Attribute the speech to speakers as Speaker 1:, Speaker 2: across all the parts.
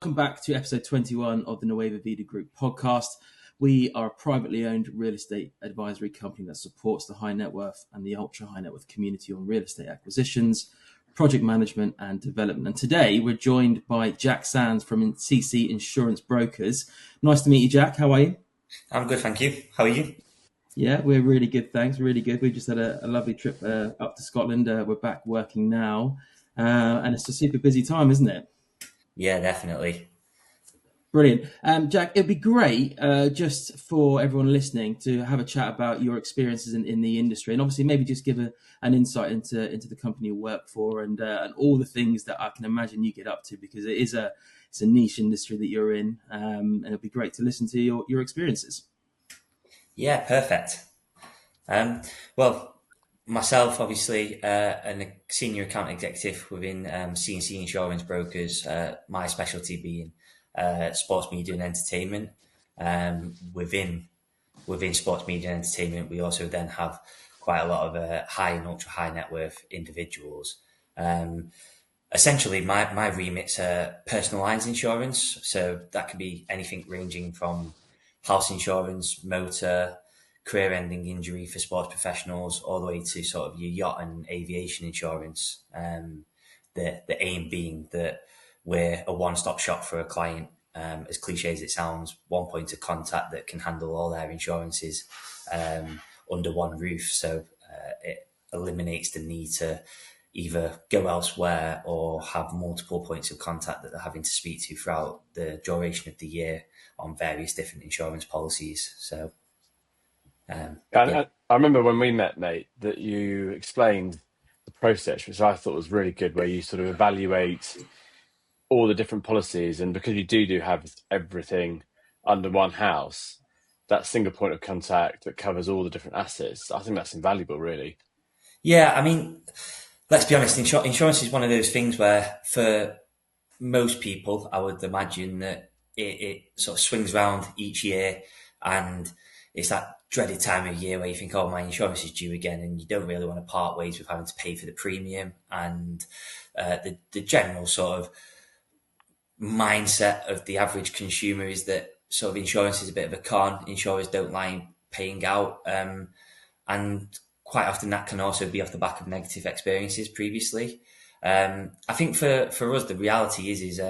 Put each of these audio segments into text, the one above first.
Speaker 1: Welcome back to episode 21 of the Nueva Vida Group podcast. We are a privately owned real estate advisory company that supports the high net worth and the ultra high net worth community on real estate acquisitions, project management and development. And today we're joined by Jack Sands from CC Insurance Brokers. Nice to meet you, Jack. How are you?
Speaker 2: I'm good, thank you. How are you?
Speaker 1: Yeah, we're really good, thanks. Really good. We just had a lovely trip up to Scotland. We're back working now. And it's a super busy time, isn't it?
Speaker 2: Yeah, definitely.
Speaker 1: Brilliant. Jack, it'd be great just for everyone listening to have a chat about your experiences in the industry, and obviously maybe just give an insight into the company you work for and all the things that I can imagine you get up to, because it's a niche industry that you're in, and it'd be great to listen to your experiences.
Speaker 2: Yeah, perfect. Well, myself, obviously, and a senior account executive within C&C Insurance Brokers, my specialty being sports media and entertainment. Within sports media and entertainment, we also then have quite a lot of high and ultra high net worth individuals. Essentially, my remit's personalised insurance, so that can be anything ranging from house insurance, motor, career-ending injury for sports professionals, all the way to sort of your yacht and aviation insurance. The aim being that we're a one-stop shop for a client, as cliche as it sounds, one point of contact that can handle all their insurances under one roof. So it eliminates the need to either go elsewhere or have multiple points of contact that they're having to speak to throughout the duration of the year on various different insurance policies. So, yeah.
Speaker 3: I remember when we met, mate, that you explained the process, which I thought was really good, where you sort of evaluate all the different policies, and because you do have everything under one house, that single point of contact that covers all the different assets, I think that's invaluable, really.
Speaker 2: Yeah, I mean, let's be honest, insurance is one of those things where for most people, I would imagine that it sort of swings around each year, and it's that dreaded time of year where you think, oh, my insurance is due again, and you don't really want to part ways with having to pay for the premium. And the general sort of mindset of the average consumer is that sort of insurance is a bit of a con. Insurers don't like paying out, and quite often that can also be off the back of negative experiences previously. I think for us, the reality is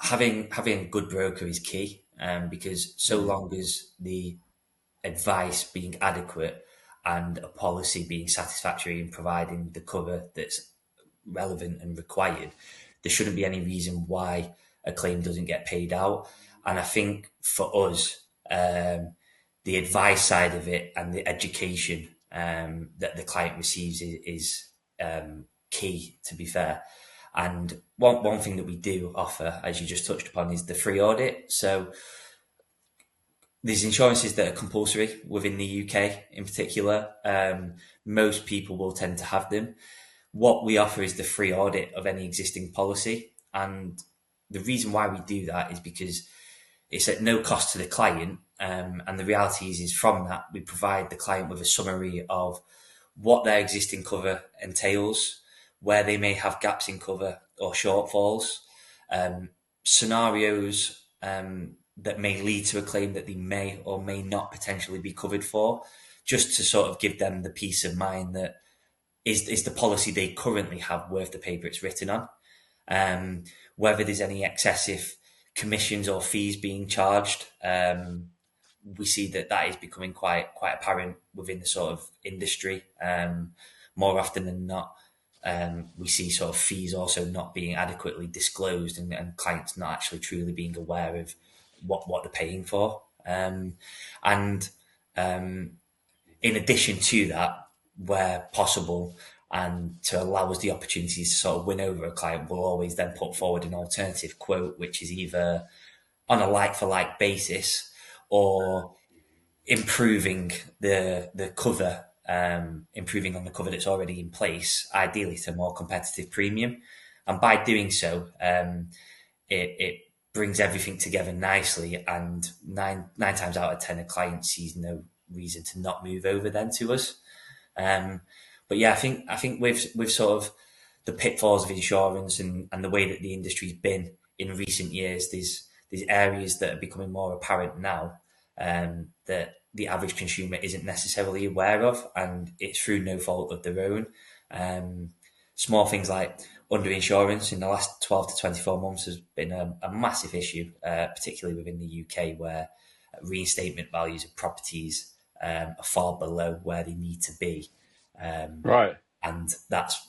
Speaker 2: having a good broker is key, because so long as the advice being adequate and a policy being satisfactory in providing the cover that's relevant and required, there shouldn't be any reason why a claim doesn't get paid out. And I think for us, the advice side of it and the education that the client receives is key, to be fair. And one thing that we do offer, as you just touched upon, is the free audit. So there's insurances that are compulsory within the UK in particular. Most people will tend to have them. What we offer is the free audit of any existing policy. And the reason why we do that is because it's at no cost to the client. And the reality is from that, we provide the client with a summary of what their existing cover entails, where they may have gaps in cover or shortfalls, scenarios that may lead to a claim that they may or may not potentially be covered for, just to sort of give them the peace of mind that is the policy they currently have worth the paper it's written on. Whether there's any excessive commissions or fees being charged, we see that is becoming quite apparent within the sort of industry. More often than not, we see sort of fees also not being adequately disclosed, and clients not actually truly being aware of what they're paying for. And in addition to that, where possible, and to allow us the opportunities to sort of win over a client, we'll always then put forward an alternative quote, which is either on a like-for-like basis or improving the cover, improving on the cover that's already in place, ideally to a more competitive premium. And by doing so, it brings everything together nicely, and nine times out of 10, a client sees no reason to not move over then to us. But yeah, I think with sort of the pitfalls of insurance and the way that the industry's been in recent years, there's areas that are becoming more apparent now that the average consumer isn't necessarily aware of, and it's through no fault of their own. Small things like underinsurance in the last 12 to 24 months has been a massive issue, particularly within the UK, where reinstatement values of properties are far below where they need to be.
Speaker 3: Right.
Speaker 2: And that's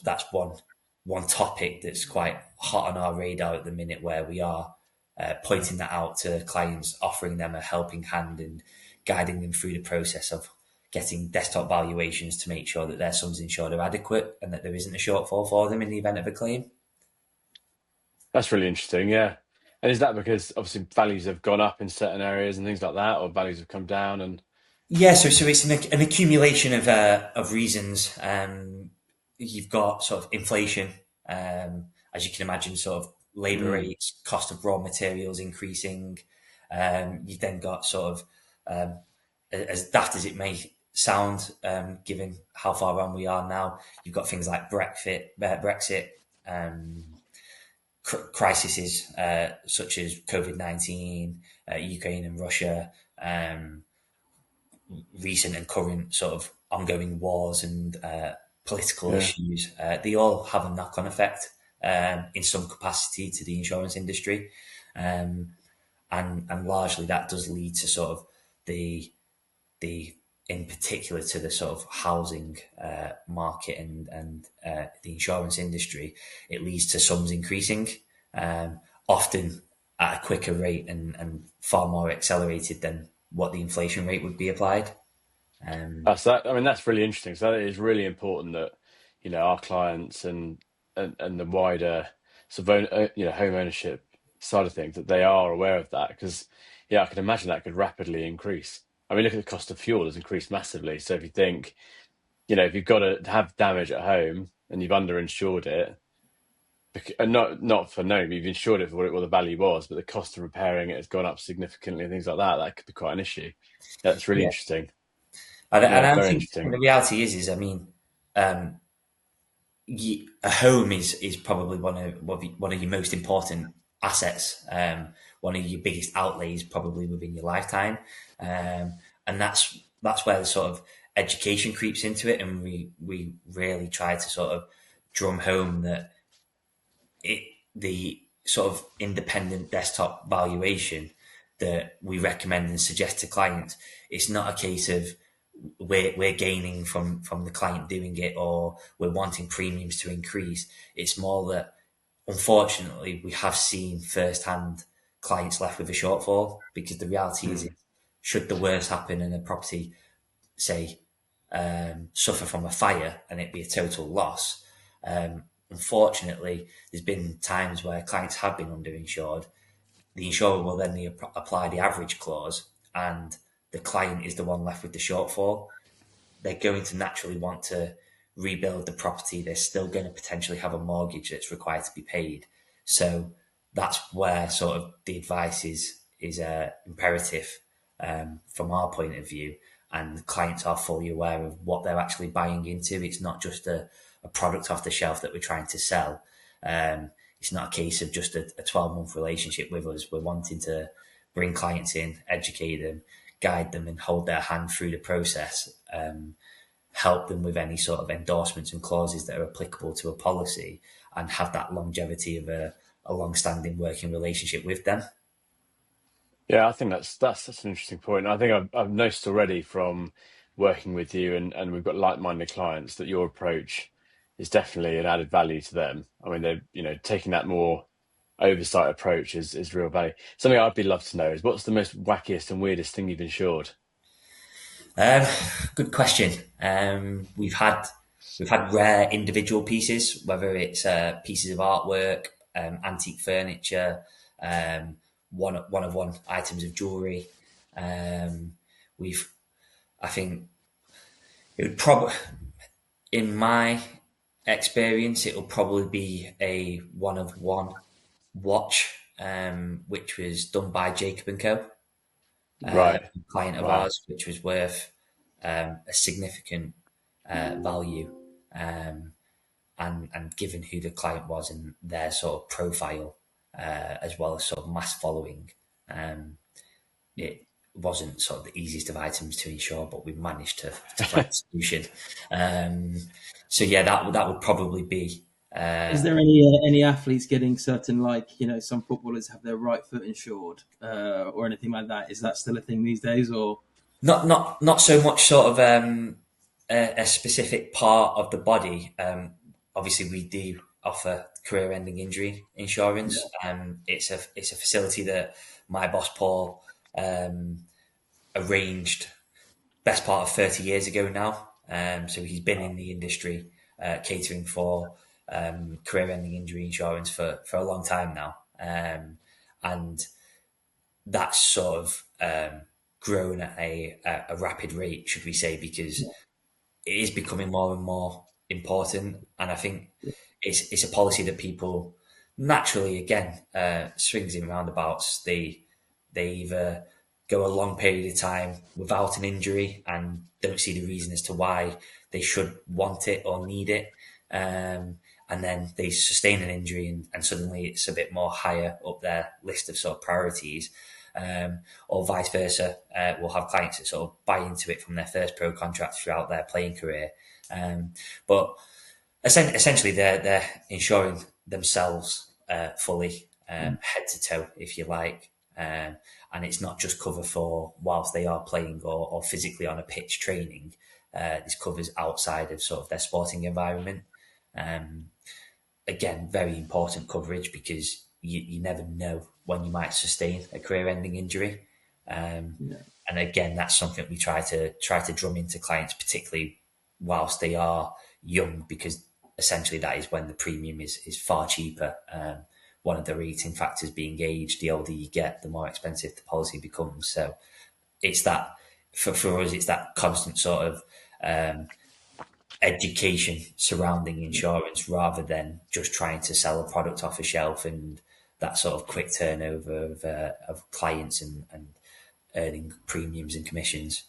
Speaker 2: one topic that's quite hot on our radar at the minute, where we are pointing that out to clients, offering them a helping hand and guiding them through the process of getting desktop valuations to make sure that their sums insured are adequate and that there isn't a shortfall for them in the event of a claim.
Speaker 3: That's really interesting. Yeah. And is that because obviously values have gone up in certain areas and things like that, or values have come down? And
Speaker 2: Yeah, so it's an accumulation of reasons. You've got sort of inflation, as you can imagine, sort of labour rates, cost of raw materials increasing. You've then got sort of, as daft as it may sound, given how far on we are now, you've got things like Brexit, crises such as COVID-19, Ukraine and Russia, recent and current sort of ongoing wars and political issues. They all have a knock-on effect in some capacity to the insurance industry, and largely that does lead to sort of the in particular to the sort of housing market and the insurance industry. It leads to sums increasing, often at a quicker rate and far more accelerated than what the inflation rate would be applied.
Speaker 3: that's that. I mean, that's really interesting. So that is really important that, our clients and the wider sort of home ownership side of things, that they are aware of that, because I can imagine that could rapidly increase. I mean, look at the cost of fuel has increased massively. So if you think, if you've got to have damage at home and you've underinsured it, and not for no, you've insured it for what the value was, but the cost of repairing it has gone up significantly and things like that. That could be quite an issue. That's really
Speaker 2: Yeah,
Speaker 3: interesting.
Speaker 2: and
Speaker 3: Yeah,
Speaker 2: I
Speaker 3: very
Speaker 2: think
Speaker 3: interesting.
Speaker 2: the reality is I mean, a home is probably one of your most important assets, one of your biggest outlays probably within your lifetime, and that's where the sort of education creeps into it, and we really try to sort of drum home that the sort of independent desktop valuation that we recommend and suggest to clients, it's not a case of we're gaining from the client doing it, or we're wanting premiums to increase. It's more that unfortunately we have seen firsthand clients left with a shortfall, because the reality is, should the worst happen and a property, say, suffer from a fire and it be a total loss, unfortunately there's been times where clients have been underinsured. The insurer will then apply the average clause, and the client is the one left with the shortfall. They're going to naturally want to rebuild the property. They're still going to potentially have a mortgage that's required to be paid. So that's where sort of the advice is imperative from our point of view. And clients are fully aware of what they're actually buying into. It's not just a product off the shelf that we're trying to sell. It's not a case of just a 12-month relationship with us. We're wanting to bring clients in, educate them, guide them, and hold their hand through the process, help them with any sort of endorsements and clauses that are applicable to a policy, and have that longevity of a long-standing working relationship with them.
Speaker 3: Yeah, I think that's an interesting point. I think I've noticed already from working with you, and we've got like-minded clients, that your approach is definitely an added value to them. I mean, they're taking that more oversight approach is real value. Something I'd be love to know is, what's the most wackiest and weirdest thing you've insured?
Speaker 2: Good question. We've had rare individual pieces, whether it's pieces of artwork, antique furniture, one items of jewellery. I think it would probably, in my experience, it will probably be a one of one watch, which was done by Jacob and Co, a
Speaker 3: Right.
Speaker 2: client of
Speaker 3: Wow.
Speaker 2: ours, which was worth a significant value, and given who the client was and their sort of profile, as well as sort of mass following. It wasn't sort of the easiest of items to insure, but we managed to find a solution. So yeah, that would probably be.
Speaker 1: Is there any athletes getting certain, like, you know, some footballers have their right foot insured, or anything like that? Is that still a thing these days, or
Speaker 2: Not so much sort of a specific part of the body. Obviously, we do offer career-ending injury insurance. It's a facility that my boss Paul arranged best part of 30 years ago now. So he's been in the industry catering for career-ending injury insurance for a long time now, and that's sort of grown at a rapid rate, should we say, because it is becoming more and more important. And I think it's a policy that people naturally, again, swings in roundabouts. They either go a long period of time without an injury and don't see the reason as to why they should want it or need it. And then they sustain an injury and suddenly it's a bit more higher up their list of sort of priorities. Or vice versa. We'll have clients that sort of buy into it from their first pro contract throughout their playing career. But essentially they're insuring themselves fully, head to toe, if you like. And it's not just cover for whilst they are playing or physically on a pitch training. This covers outside of sort of their sporting environment. Again, very important coverage because you never know when you might sustain a career-ending injury. And again, that's something we try to drum into clients, particularly whilst they are young, because essentially that is when the premium is far cheaper. One of the rating factors being age. The older you get, the more expensive the policy becomes. So it's that, for us, it's that constant sort of education surrounding insurance rather than just trying to sell a product off a shelf and that sort of quick turnover of clients and earning premiums and commissions.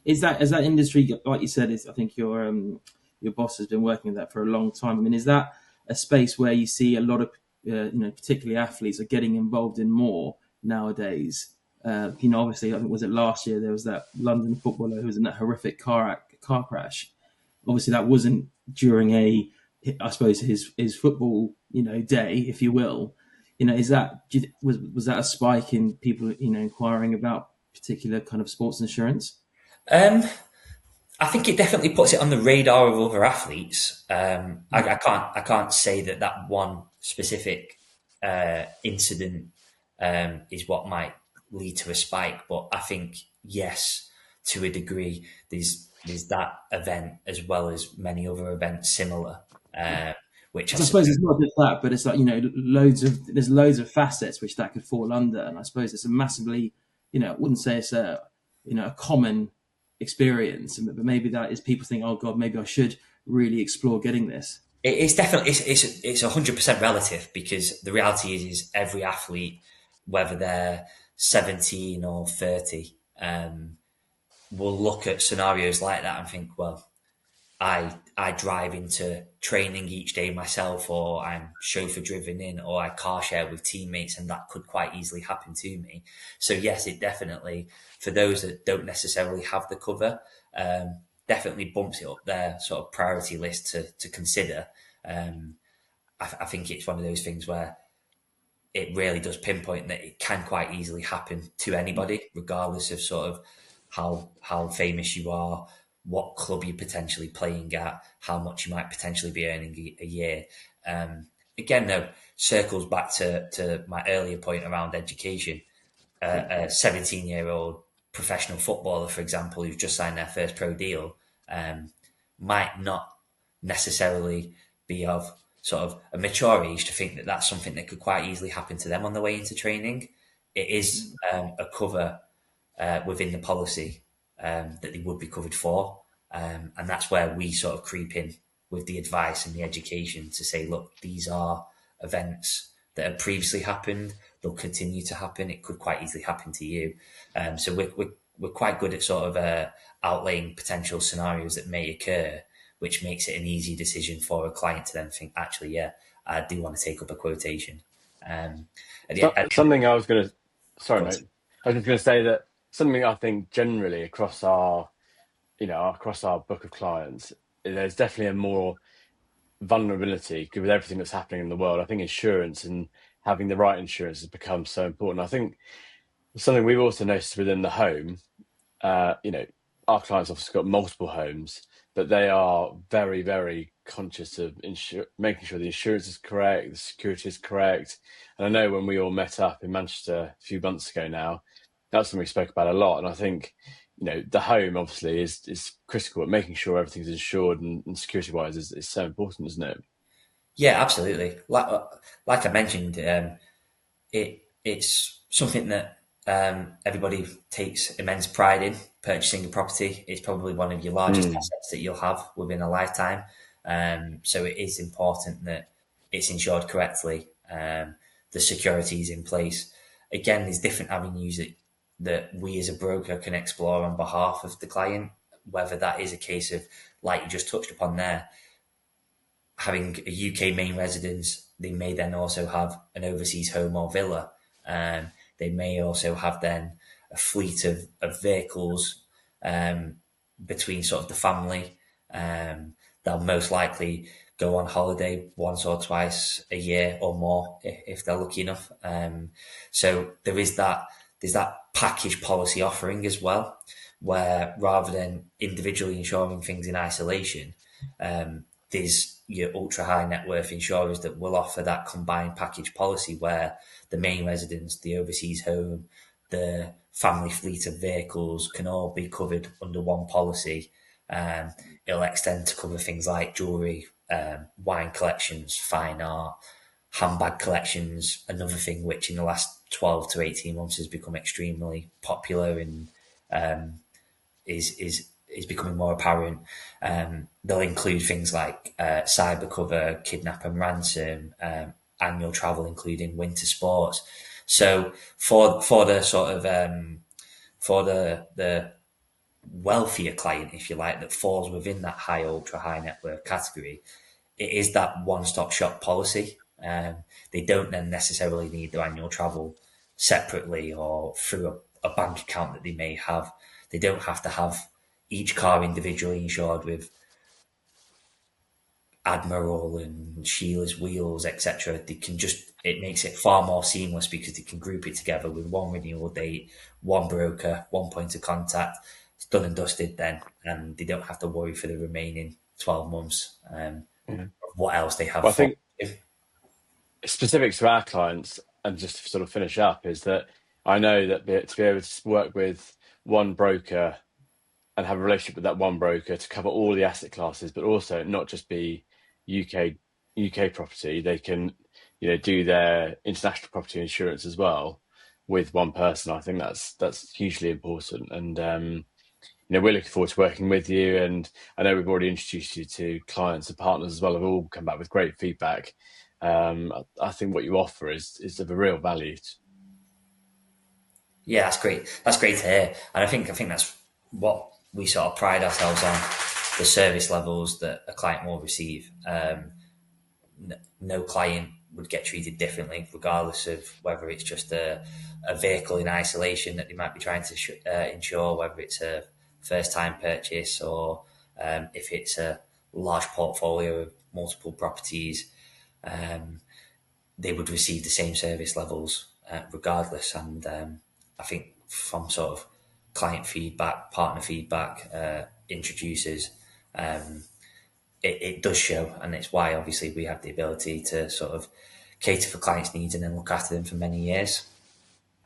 Speaker 1: is that industry, like you said, is, I think your boss has been working with that for a long time. I mean, is that a space where you see a lot of particularly athletes are getting involved in more nowadays? Obviously, I think, was it last year there was that London footballer who was in that horrific car crash. Obviously, that wasn't during I suppose his football day, if you will. Was that a spike in people inquiring about particular kind of sports insurance?
Speaker 2: I think it definitely puts it on the radar of other athletes. I can't say that one specific incident is what might lead to a spike, but I think yes, to a degree, there's that event as well as many other events similar. Which
Speaker 1: I suppose it's not just that, but it's like there's loads of facets which that could fall under, and I suppose it's a massively I wouldn't say it's a common experience, but maybe that is people think, oh God, maybe I should really explore getting this.
Speaker 2: It's definitely it's 100% relative, because the reality is every athlete, whether they're 17 or 30, will look at scenarios like that and think, well, I drive into training each day myself, or I'm chauffeur driven in, or I car share with teammates, and that could quite easily happen to me. So yes, it definitely, for those that don't necessarily have the cover, definitely bumps it up their sort of priority list to consider. I think it's one of those things where it really does pinpoint that it can quite easily happen to anybody, regardless of sort of how famous you are, what club you're potentially playing at, how much you might potentially be earning a year. Again, though, circles back to my earlier point around education. A 17-year-old professional footballer, for example, who's just signed their first pro deal, might not necessarily be of sort of a mature age to think that that's something that could quite easily happen to them on the way into training. It is a cover within the policy that they would be covered for. And that's where we sort of creep in with the advice and the education to say, look, these are events that have previously happened. They'll continue to happen. It could quite easily happen to you. So we're quite good at sort of outlaying potential scenarios that may occur, which makes it an easy decision for a client to then think, actually, yeah, I do want to take up a quotation.
Speaker 3: Something I was going to, sorry,
Speaker 2: course.
Speaker 3: mate. I was just going to say that something I think generally across our, across our book of clients, there's definitely a more vulnerability with everything that's happening in the world. I think insurance and having the right insurance has become so important. I think something we've also noticed within the home, our clients obviously got multiple homes, but they are very, very conscious of making sure the insurance is correct, the security is correct. And I know when we all met up in Manchester a few months ago now, that's something we spoke about a lot. And I think, the home obviously is critical, but making sure everything's insured and security wise is so important, isn't it?
Speaker 2: Yeah, absolutely. Like I mentioned, it's something that everybody takes immense pride in. Purchasing a property is probably one of your largest assets that you'll have within a lifetime. So it is important that it's insured correctly. The security is in place. Again, there's different avenues that we as a broker can explore on behalf of the client, whether that is a case of, like you just touched upon there, having a UK main residence. They may then also have an overseas home or villa. They may also have then a fleet of vehicles between sort of the family. They'll most likely go on holiday once or twice a year or more if they're lucky enough. So there's that package policy offering as well, where rather than individually insuring things in isolation, there's your ultra high net worth insurers that will offer that combined package policy where the main residence, the overseas home, the family fleet of vehicles can all be covered under one policy. It'll extend to cover things like jewellery, wine collections, fine art, handbag collections, another thing which in the last 12 to 18 months has become extremely popular and is becoming more apparent. They'll include things like cyber cover, kidnap and ransom, annual travel, including winter sports. So for the sort of for the wealthier client, if you like, that falls within that high, ultra high net worth category, it is that one-stop shop policy. They don't then necessarily need their annual travel separately or through a bank account that they may have. They don't have to have each car individually insured with Admiral and Sheila's wheels, etc. It makes it far more seamless because they can group it together with one renewal date, one broker, one point of contact. It's done and dusted then, and they don't have to worry for the remaining 12 months what else they have.
Speaker 3: Well, I think specific to our clients, and just to sort of finish up, is that I know that to be able to work with one broker and have a relationship with that one broker to cover all the asset classes, but also not just be UK property. They can, do their international property insurance as well with one person. I think that's hugely important. And we're looking forward to working with you. And I know we've already introduced you to clients and partners as well, have all come back with great feedback. I think what you offer is of a real value.
Speaker 2: Yeah, that's great. That's great to hear. And I think that's what we sort of pride ourselves on, the service levels that a client will receive. No client would get treated differently, regardless of whether it's just a vehicle in isolation that they might be trying to insure, whether it's a first-time purchase or if it's a large portfolio of multiple properties. They would receive the same service levels regardless. And I think from sort of client feedback, partner feedback, introducers, it does show, and it's why obviously we have the ability to sort of cater for clients' needs and then look after them for many years.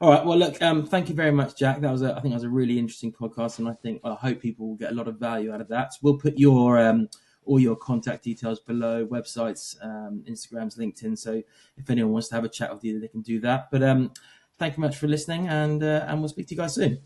Speaker 1: All right. Well, look, thank you very much, Jack. I think that was a really interesting podcast, and I hope people will get a lot of value out of that. We'll put your all your contact details below, websites, Instagrams, LinkedIn. So if anyone wants to have a chat with you, they can do that. But thank you much for listening, and we'll speak to you guys soon.